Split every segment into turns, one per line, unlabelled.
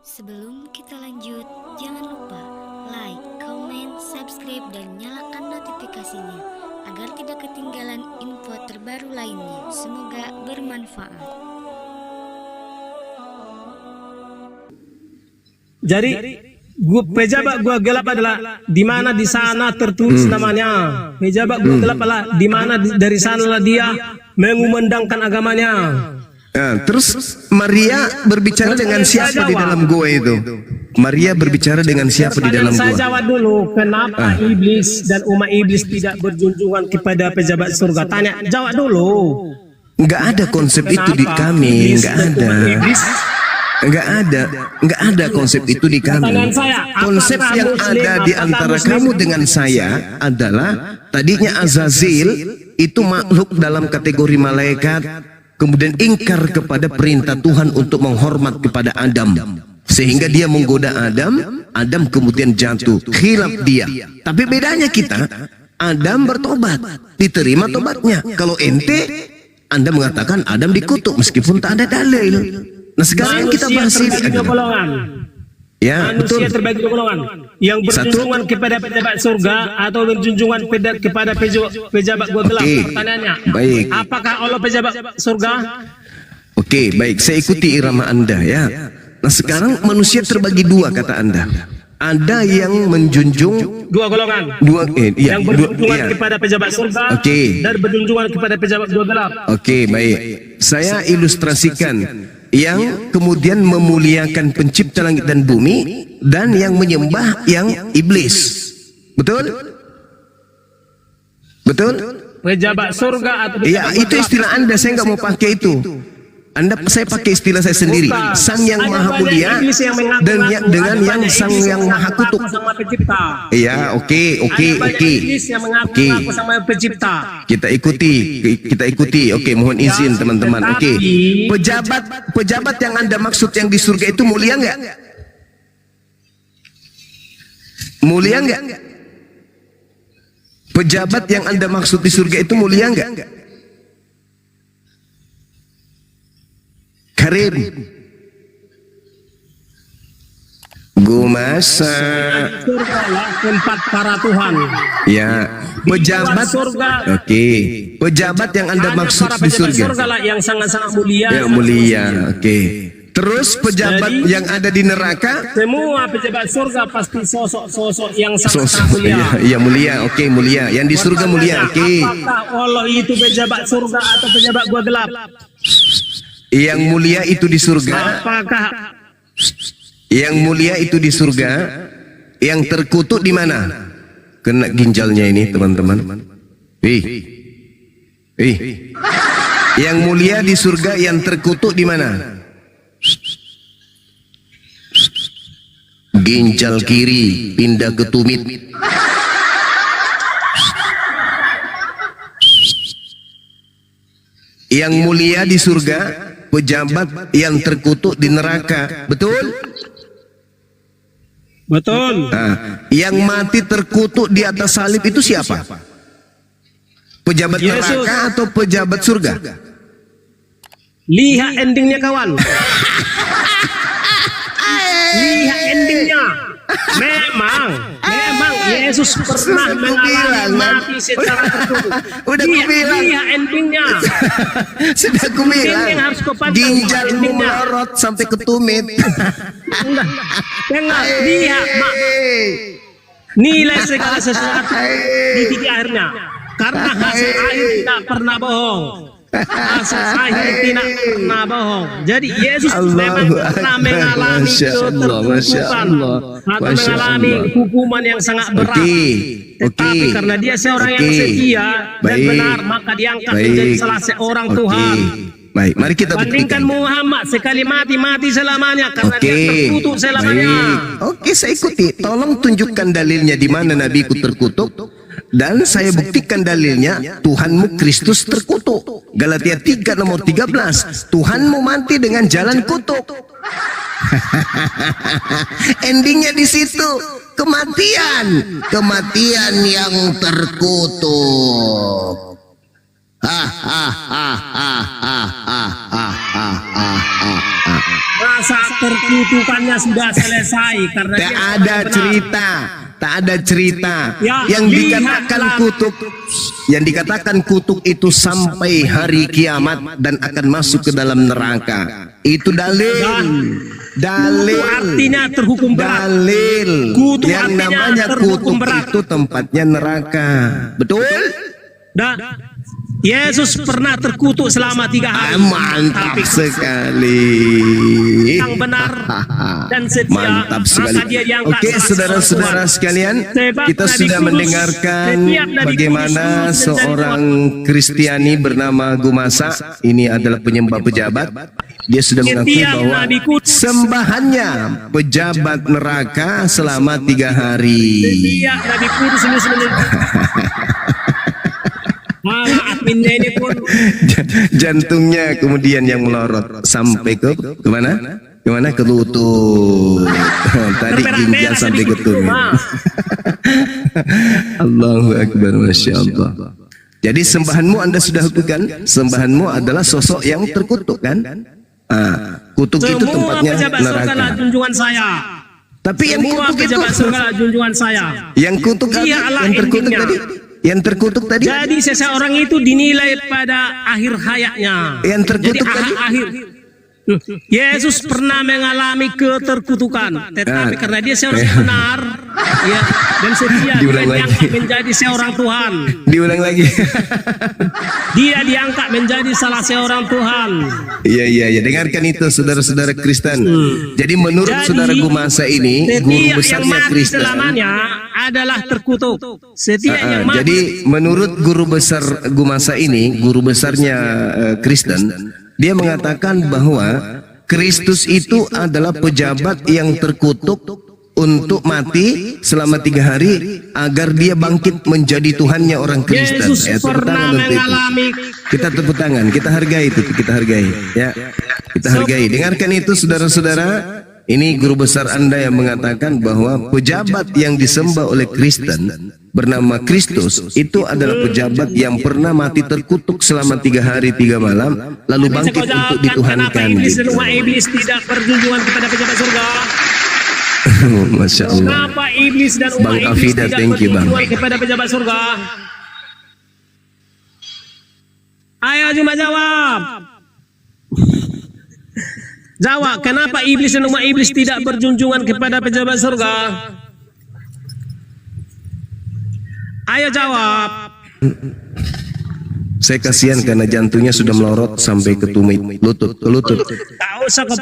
Sebelum kita lanjut, jangan lupa like, comment, subscribe, dan nyalakan notifikasinya agar tidak ketinggalan info terbaru lainnya. Semoga bermanfaat.
Jadi pejabat gua gelap adalah di mana di sana tertulis namanya. Pejabat gua gelap adalah di mana dari sanalah dia mengumandangkan agamanya.
Terus Maria berbicara dengan siapa di dalam gua itu? Maria berbicara dengan siapa di dalam
Saya
gua?
jawab dulu, kenapa iblis dan umat iblis tidak berjunjungan kepada pejabat surga? Tanya, jawab dulu.
Nggak ada konsep itu di kami, nggak ada. Nggak ada konsep itu di kami. Konsep yang ada di antara kamu dengan saya adalah tadinya Azazel itu makhluk dalam kategori malaikat, kemudian ingkar kepada perintah Tuhan untuk menghormat kepada Adam, sehingga dia menggoda Adam kemudian jatuh, khilaf dia. Tapi bedanya kita, Adam bertobat, diterima tobatnya. Kalau ente, Anda mengatakan Adam dikutuk meskipun tak ada dalil. Nah sekarang yang kita bahas ini adalah, ya betul,
manusia terbagi dua golongan, yang berjunjungan kepada pejabat surga atau berjunjungan kepada pejabat gua gelap. Pertanyaannya,
baik.
Apakah Allah pejabat surga?
Oke, baik, saya ikuti irama Anda ya. Nah sekarang manusia terbagi dua kata Anda. Ada yang menjunjung
Dua golongan,
yang
berjunjungan kepada pejabat surga dan berjunjungan kepada pejabat gua gelap.
Oke, baik. Saya ilustrasikan yang kemudian memuliakan pencipta langit dan bumi dan yang menyembah yang iblis. Betul? Betul?
Pejabat surga atau
Ya, itu istilah Anda, saya nggak mau pakai itu. Saya pakai istilah saya sendiri. Sang yang maha mulia dan dengan yang sang yang maha kutuk. Iya, oke. Kita ikuti. Oke, mohon izin teman-teman. Oke. Pejabat yang Anda maksud yang di surga itu mulia nggak? Mulia nggak? Pejabat yang Anda maksud di surga itu mulia nggak? Karim, Gumasa,
surga lah tempat para Tuhan.
Ya, pejabat surga. Oke, pejabat yang Anda maksud di surga
lah yang sangat-sangat mulia.
Ya mulia. Oke. Terus pejabat yang ada di neraka?
Semua pejabat surga pasti sosok-sosok yang sangat mulia.
Iya mulia. Oke, mulia. Yang di surga mulia. Oke.
Apakah Allah itu pejabat surga atau pejabat gua gelap?
Yang mulia itu di surga.
Apakah
yang mulia itu di surga? Yang terkutuk di mana? Kena ginjalnya ini, teman-teman. Yang mulia di surga, yang terkutuk di mana? Ginjal kiri pindah ke tumit. Yang mulia di surga, pejabat yang terkutuk di neraka. Betul?
Betul.
Nah, yang mati terkutuk di atas salib itu siapa? Pejabat neraka atau pejabat surga?
Lihat endingnya kawan. Lihat endingnya. Memang Yesus pernah mengalami mati secara tertutup.
Udah aku bilang.
Lihat endingnya.
Sudah aku bilang. Ginjalmu melorot sampai ke tumit.
Dengar, lihat mak. Nilai segala sesuatu di titik akhirnya. Karena hasil akhir tidak pernah bohong. Hasil akhir tidak pernah bohong. Jadi Yesus memang pernah mengalami ketertutupan atau mengalami hukuman yang sangat berat. Tetapi karena dia seorang yang setia dan benar, maka diangkat menjadi salah seorang Tuhan.
Baik, mari kita
bandingkan Muhammad, sekali mati selamanya karena dia terkutuk selamanya.
Oke, saya ikuti. Tolong tunjukkan dalilnya di mana nabiku terkutuk. Dan saya buktikan dalilnya, Tuhanmu Kristus terkutuk. Galatia 3 nomor 13. Tuhanmu mati dengan jalan kutuk. Endingnya di situ, kematian yang terkutuk.
Masa terkutuk kutukannya sudah selesai karena
Tak
dia
ada
benar.
cerita, tak ada cerita.
Ya,
Yang dikatakan
lihatlah.
kutuk itu sampai hari kiamat dan akan masuk ke dalam neraka. Itu dalil. Dalil.
Kutuk artinya terhukum berat.
Dalil.
Kutuk
Yang
artinya
namanya
terhukum
kutuk
berat.
itu tempatnya neraka. Betul?
Dan Yesus pernah terkutuk selama 3 hari.
Mantap
Tapi
sekali.
yang benar dan setia,
Mantap sekali.
maka dia diangkat
Oke,
salah
saudara-saudara
seorang.
sekalian,
Sebab
kita
Nabi
sudah
Kudus,
mendengarkan
setiap Nabi
bagaimana
Kudus menjadi
seorang Kristiani bernama Gumasa, ini adalah penyembah pejabat. Dia sudah mengakui
Setiap
bahwa
Nabi Kudus,
sembahannya pejabat neraka selama 3 hari.
setiap Nabi Kudus menjadi malah adminnya ini pun
Jantungnya kemudian yang melorot sampai ke kemana? Kemana? Ke lutut. Tadi ginjal sampai ke tumit. Allahu Akbar, Masya Allah. Jadi sembahanmu Anda sudah lakukan. Sembahanmu adalah sosok yang terkutuk kan? Kutuk itu
semua
tempatnya
pejabat surga lah
neraka.
junjungan saya.
Tapi yang
Semua
kutuk itu,
pejabat surga lah junjungan saya.
yang kutuk tadi,
Iya, Allah
yang terkutuk
endingnya.
tadi, yang terkutuk tadi,
Jadi seseorang itu dinilai pada akhir hayatnya.
Yang terkutuk
Jadi
tadi?
akhir. Yesus pernah mengalami keterkutukan, tetapi karena dia seorang yang benar, ya, dan setia, dia
Diulang lagi.
diangkat menjadi seorang Tuhan.
diulang lagi.
Dia diangkat menjadi salah seorang Tuhan.
Iya. Dengarkan itu saudara-saudara Kristen. Jadi menurut
Jadi,
saudara Gumasa ini, guru
Setiap yang
besarnya
mati
Kristen.
selamanya adalah terkutuk. Setiap yang mati
Jadi menurut guru besar Gumasa ini, guru besarnya Kristen, dia mengatakan bahwa Kristus itu adalah pejabat yang terkutuk untuk mati selama 3 hari agar dia bangkit menjadi Tuhannya orang Kristen.
Yesus
Tepuk
pernah
tangan untuk itu.
mengalami
Kita tepuk tangan, kita hargai itu, kita hargai. Ya, kita hargai. Dengarkan itu, saudara-saudara. Ini guru besar Anda yang mengatakan bahwa pejabat yang disembah oleh Kristen bernama Kristus itu adalah pejabat yang pernah mati terkutuk selama 3 hari 3 malam lalu
Bisa
bangkit
kau
untuk
jawabkan
dituhankan.
kenapa iblis dan
Gitu.
umat iblis tidak berjunjungan kepada pejabat surga?
Masya Allah.
Kenapa iblis dan umat
Bang
iblis
Afida,
tidak
thank you, Bang.
berjunjungan kepada pejabat surga? Ayo cuma jawab. Jawab, kenapa iblis dan umat iblis tidak berjunjungan kepada pejabat surga? Ayo jawab.
Saya kasihan karena jantungnya sudah melorot sampai ke tumit, lutut, ke lutut.
Tak usah kau.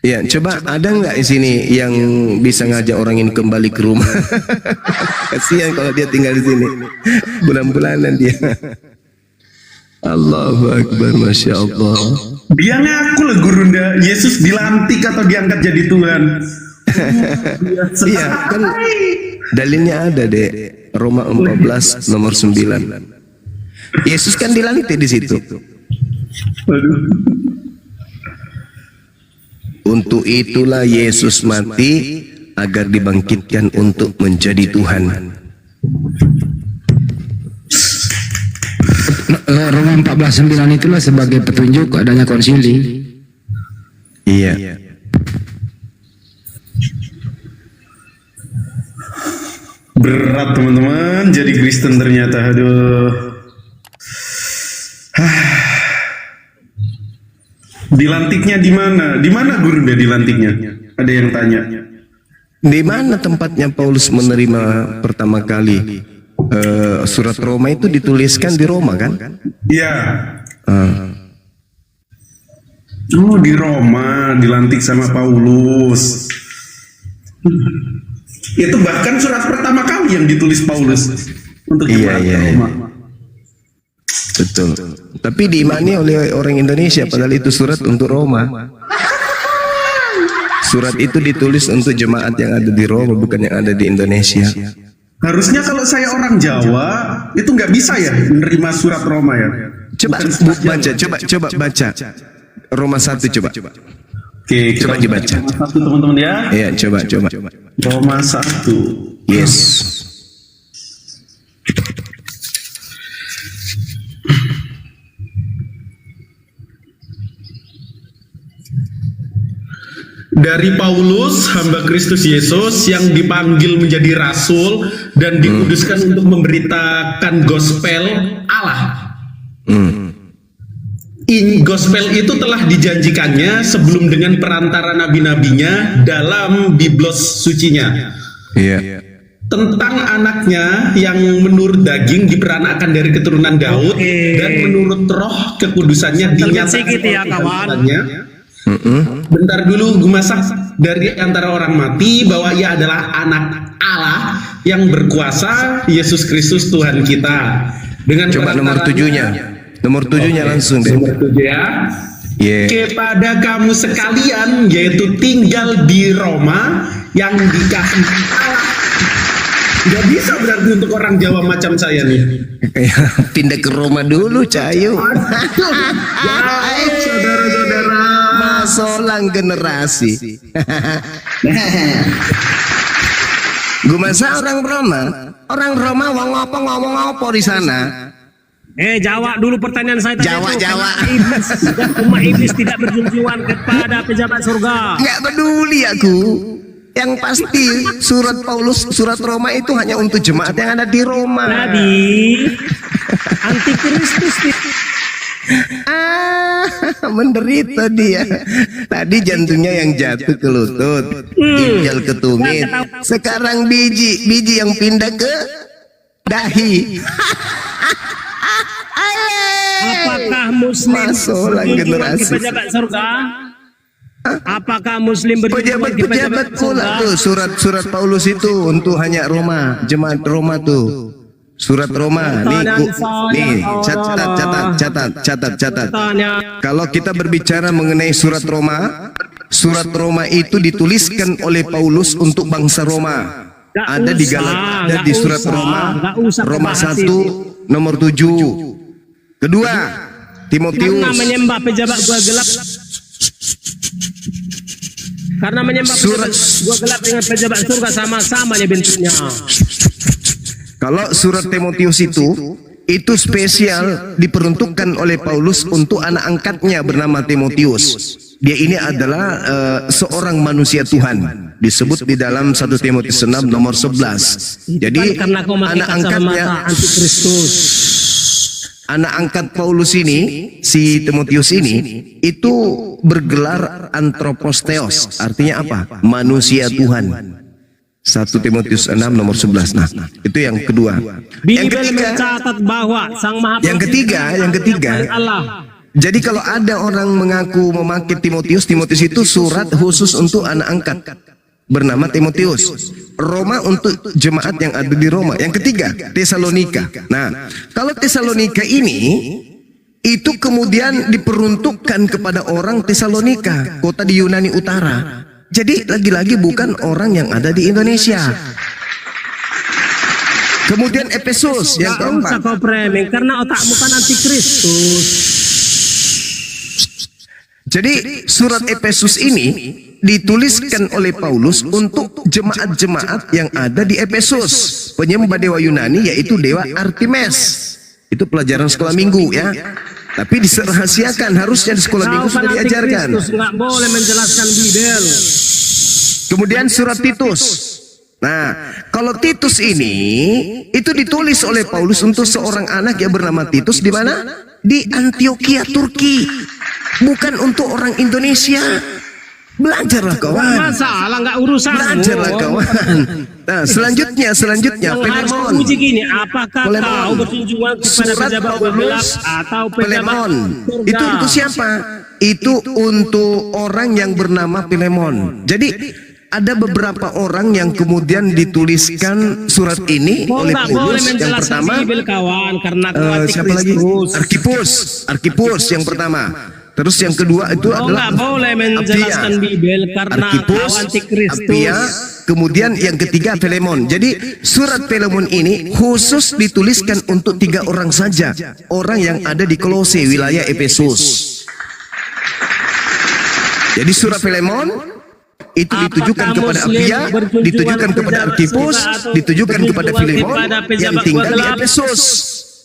Ya, coba ada nggak di sini yang bisa ngajak orang ini kembali ke rumah? Kasihan kalau dia tinggal di sini, bulan-bulanan dia. Allahu Akbar, Masya Allah.
Dia ngaku lah gurunda Yesus dilantik atau diangkat jadi Tuhan.
Iya, kan dalilnya ada deh, Roma 14 nomor 9. Yesus kan dilantik di situ.
Aduh.
Untuk itulah Yesus mati agar dibangkitkan untuk menjadi Tuhan.
Roma 14:9 itulah sebagai petunjuk adanya konsili.
Iya.
Berat teman-teman jadi Kristen ternyata. Aduh. Dilantiknya di mana? Di mana gurunda dilantiknya? Ada yang tanya.
Di mana tempatnya Paulus menerima pertama kali surat Roma itu dituliskan di Roma kan?
Iya.
Ah.
Oh, di Roma dilantik sama Paulus. Itu bahkan surat pertama kali yang ditulis Paulus untuk
Iya,
jemaat
iya,
Roma.
Betul. Tapi diimani oleh orang Indonesia padahal itu surat untuk Roma. Surat itu ditulis untuk jemaat yang ada di Roma bukan yang ada di Indonesia.
Harusnya kalau saya orang Jawa itu nggak bisa ya menerima surat Roma ya.
Coba
Bukan surat
baca,
Jawa.
coba baca. Roma 1 coba.
Oke,
Coba
kita
dibaca.
Roma 1 teman-teman ya.
Iya, coba.
Roma 1.
Yes.
dari Paulus, hamba Kristus Yesus yang dipanggil menjadi rasul dan dikuduskan untuk memberitakan gospel Allah. Gospel itu telah dijanjikannya sebelum dengan perantara nabi-nabinya dalam biblos sucinya.
Iya.
Tentang anaknya yang menurut daging diperanakan dari keturunan Daud dan menurut roh kekudusannya dinyatakan bentar dulu, gue masak dari antara orang mati bahwa ia adalah anak Allah yang berkuasa, Yesus Kristus Tuhan kita. Dengan
Coba nomor 7-nya. Nomor 7-nya langsung deh.
Nomor 7 ya. Kepada kamu sekalian, yaitu tinggal di Roma yang dikasihi Allah. Gak bisa berarti untuk orang Jawa macam saya nih.
Pindah ke Roma dulu, Cayu.
Saudara-saudara,
masolang generasi. Gue masa orang Roma wong apa ngomong apa di sana?
Jawab dulu pertanyaan saya tadi.
Jawab.
Umat iblis tidak berjunjungan kepada pejabat surga.
Nggak peduli aku. Yang pasti surat Paulus, surat Roma itu hanya untuk jemaat yang ada di Roma.
Jadi antikristus.
Menderita dia. Tadi jantungnya yang jatuh ke lutut, ginjal ke tumit. Sekarang biji yang pindah ke dahi.
Apakah Muslim berjunjungan ke pejabat surga? Apakah Muslim berjunjungan ke pejabat
pula tuh surat Paulus itu untuk hanya Roma, jemaat Roma tuh. Surat Roma nih catat. Kalau kita berbicara mengenai surat Roma itu dituliskan oleh Paulus untuk bangsa Roma. Ada di Galatia, di surat Roma 1 nomor 7. Kedua, Timotius.
Karena menyembah pejabat gua gelap. Karena menyembah pejabat gua gelap dengan pejabat surga sama-samanya bentuknya.
Kalau surat Timotius itu spesial diperuntukkan oleh Paulus untuk anak angkatnya bernama Timotius. Dia ini adalah seorang manusia Tuhan. Disebut di dalam 1 Timotius 6 nomor 11. Jadi anak angkatnya anak angkat Paulus ini, si Timotius ini, itu bergelar antroposteos. Artinya apa? Manusia Tuhan. 1 Timotius 6 nomor 11. Nah, itu yang kedua. Yang ketiga,
mencatat bahwa Sang Maha
yang ketiga.
Allah.
Jadi kalau ada orang mengaku memakai Timotius itu surat khusus untuk anak angkat bernama Timotius. Roma untuk jemaat yang ada di Roma. Yang ketiga, Tesalonika. Nah, kalau Tesalonika ini itu kemudian diperuntukkan kepada orang Tesalonika, kota di Yunani Utara. Jadi lagi-lagi bukan orang yang ada di Indonesia. Kemudian Efesus yang keempat.
Kau framing karena otakmu kan antikristus.
Jadi surat Efesus ini dituliskan oleh Paulus untuk jemaat-jemaat yang ada di Efesus, penyembah dewa Yunani yaitu dewa Artemis. Itu pelajaran sekolah minggu ya. Tapi dirahasiakan, harusnya di sekolah minggu sudah diajarkan.
Nggak boleh menjelaskan Bible.
Kemudian surat Titus. Nah, kalau Titus ini itu ditulis oleh Paulus untuk seorang anak yang bernama Titus di mana? Di Antioquia, Turki. Bukan untuk orang Indonesia. Belajarlah kawan.
Masalah nggak urusan.
Belajarlah kawan. Nah, selanjutnya Filemon.
Uji gini, apakah kau berjunjungan kepada pejabat gelap atau pejabat surga?
Itu untuk siapa? Itu untuk orang yang bernama Filemon. Jadi ada beberapa orang yang kemudian dituliskan surat ini oleh Paulus. Yang pertama, siapa lagi? Arkipus yang pertama. Terus yang kedua itu adalah
boleh menjelaskan Bible karena
Apia. Kemudian yang ketiga Filemon. Jadi surat Filemon ini khusus dituliskan untuk 3 orang saja, orang yang ada di Kolose, wilayah Efesus. Jadi surat Filemon itu ditujukan kepada Apia, ditujukan kepada Arkipus, ditujukan kepada Filemon yang tinggal di Efesus.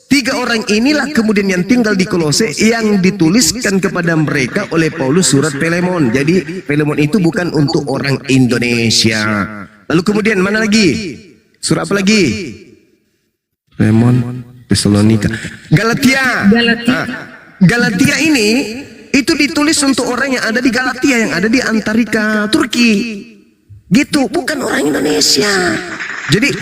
Tiga orang inilah kemudian yang tinggal di Kolose yang dituliskan kepada mereka oleh Paulus surat Filemon. Jadi Filemon itu bukan untuk orang Indonesia. Lalu kemudian mana lagi? Surat apa lagi? Filemon, Tesalonika, Galatia. Galatia ini itu ditulis untuk orang yang ada di Galatia, yang ada di Antarika, Turki. Gitu, bukan orang Indonesia. Jadi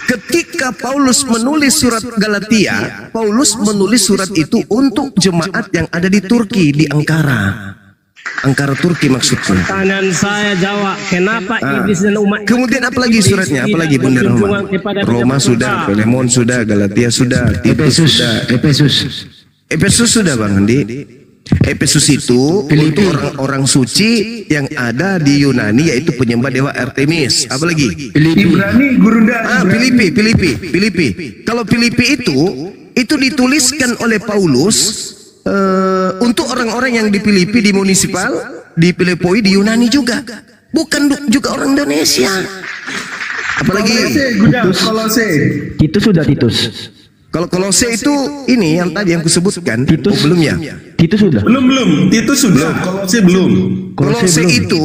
ketika Paulus menulis surat Galatia, Paulus menulis surat itu untuk jemaat yang ada di Turki, di Ankara. Ankara Turki maksudnya.
Pertanyaan saya jawab, kenapa iblis dan umat?
Kemudian apa lagi suratnya? Apa lagi Bunda Roma? Roma sudah, Filemon sudah, Galatia sudah, Titus sudah, Efesus sudah Bang Andi. Efesus itu untuk orang-orang suci yang ada di Yunani, yaitu penyembah dewa Artemis. Apa lagi?
Ibrani, Gurunda.
Filipi. Kalau Filipi itu dituliskan oleh Paulus untuk orang-orang yang di Filipi, di munisipal, di Filepoi, di Yunani juga. Bukan juga orang Indonesia. Apalagi
Kolose.
Titus.
Kalau Kolose itu ini yang tadi yang kusebutkan. Belum ya?
Titus sudah.
Belum. Titus sudah. Kolose belum.
Kolose itu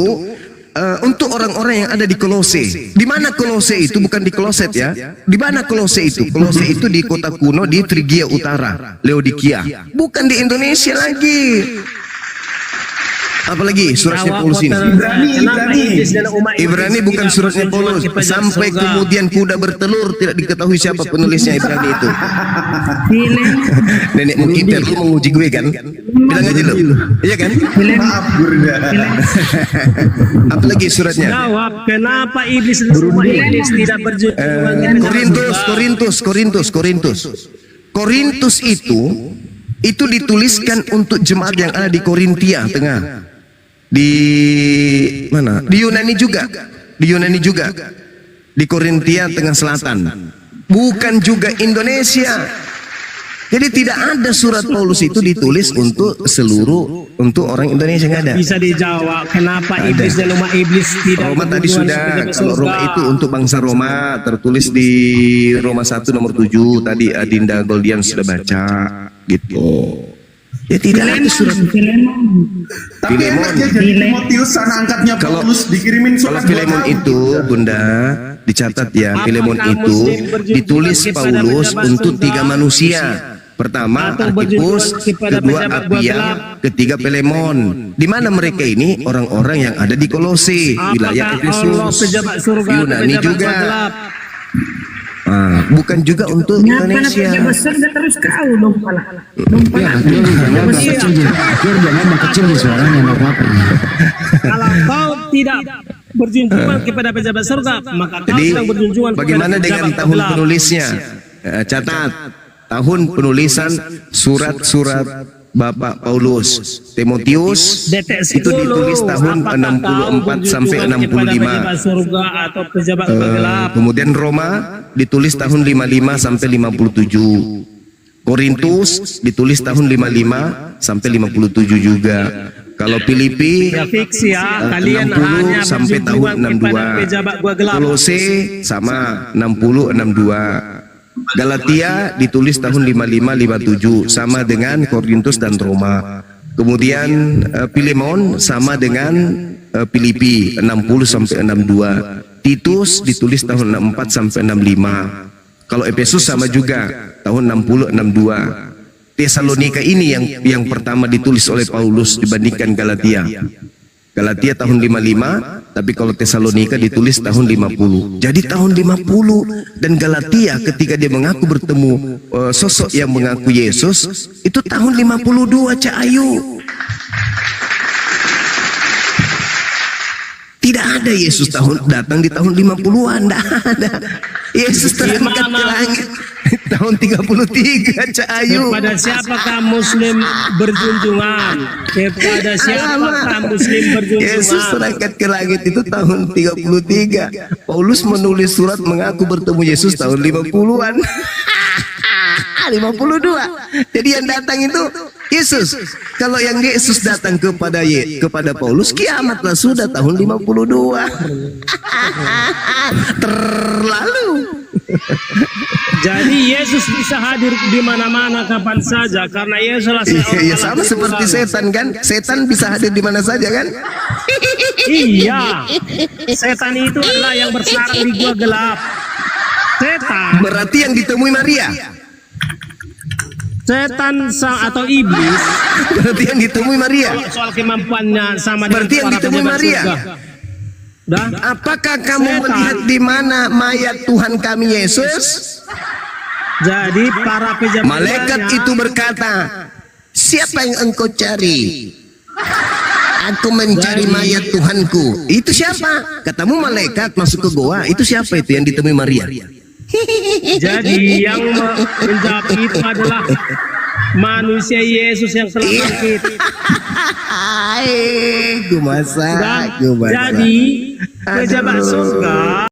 untuk orang-orang yang ada di Kolose. Di mana Kolose itu? Bukan di Kloset ya. Di mana Kolose itu? Kolose itu di kota kuno di Frigia Utara, Laodikia. Bukan di Indonesia lagi. Apalagi suratnya Paulus ini. Ibrani bukan suratnya Paulus. Sampai kemudian kuda bertelur, tidak diketahui siapa penulisnya Ibrani itu. Nenek mungkin lu menguji gue kan? Bilang aja lu. Iya kan?
Maaf Gurunda.
Apalagi suratnya?
Jawab, kenapa iblis dan semua iblis tidak berjumpa? Korintus itu dituliskan untuk jemaat yang ada di Korintia tengah. Di mana? Di Yunani juga. Di Korintia tengah selatan. Bukan juga Indonesia. Jadi tidak ada surat Paulus itu ditulis untuk untuk orang Indonesia, nggak ada. Bisa dijawab kenapa iblis dan umat iblis tidak
Roma tadi sudah. Kalau Roma itu untuk bangsa Roma, tertulis di Roma 1 nomor 7 tadi Adinda Goldian sudah baca gitu. Ya tidak ada surat
Tapi enak ya jadi Timotius anak angkatnya Paulus dikirimin
Kalau
surat.
Filemon itu Bunda dicatat ya, Filemon itu ditulis Paulus untuk 3 manusia. Pertama Arkhipus, kedua Apia, ketiga Filemon. Di mana mereka ini? Orang-orang yang ada di Kolose, wilayah Efesus, Yunani juga. Bukan juga untuk Indonesia.
Terus kau dong pala. Kecil suaranya apa.
Kalau kau tidak berjunjungan kepada pejabat surga, maka kau sedang berjunjungan
bagaimana dengan tahun penulisnya? Catat tahun penulisan surat-surat Bapak Paulus. Timotius itu ditulis tahun 64 sampai 65. Kemudian Roma ditulis tahun 55 sampai 57. Korintus ditulis tahun 55 sampai 57 juga. Kalau Filipi
ya, fiksi ya, kalian
60 sampai tahun 62. Kolose sama 60 62. Galatia ditulis tahun 55 57 sama dengan Korintus dan Roma. Kemudian Filemon sama dengan Filipi 60 sampai 62. Titus ditulis tahun 64 sampai 65. Kalau Efesus sama juga tahun 60 62. Tesalonika ini yang pertama ditulis oleh Paulus dibandingkan Galatia. Galatia tahun 55, tapi kalau Tesalonika ditulis tahun 50. Jadi tahun 50 dan Galatia ketika dia mengaku bertemu sosok yang mengaku Yesus itu tahun 52 Cak Ayu. Tidak ada Yesus datang di tahun 50-an, tidak ada. Yesus terangkat ke langit tahun 33 Cak Ayu.
Kepada siapakah Muslim berjunjungan? Kepada siapakah Muslim berjunjungan?
Yesus terangkat ke langit itu tahun 33. Paulus menulis surat mengaku bertemu Yesus tahun 50-an. 52. Jadi yang datang itu Yesus. Kalau yang Yesus datang kepada Paulus, kiamatlah sudah tahun 52. Terlalu.
Jadi Yesus bisa hadir di mana-mana kapan saja karena Yesuslah
Iya, sama seperti setan kan? Setan bisa hadir di mana saja kan?
Iya. Setan itu adalah yang bersarang di gua gelap. Setan,
Berarti yang ditemui Maria.
setan atau iblis.
Berarti yang ditemui Maria.
Soal kemampuannya sama
Berarti yang
para
ditemui
pejabat
Maria.
surga. Dah?
Apakah kamu
Setan.
melihat di mana mayat Tuhan kami Yesus?
Jadi para pejabat
Malaikat itu berkata, siapa yang engkau cari? Aku mencari mayat Tuhanku. Itu siapa? Katamu malaikat masuk ke goa. Itu siapa itu yang ditemui Maria?
Jadi yang menjawab itu adalah manusia Yesus yang telah bangkit.
Gue masak.
Jadi pejabat surga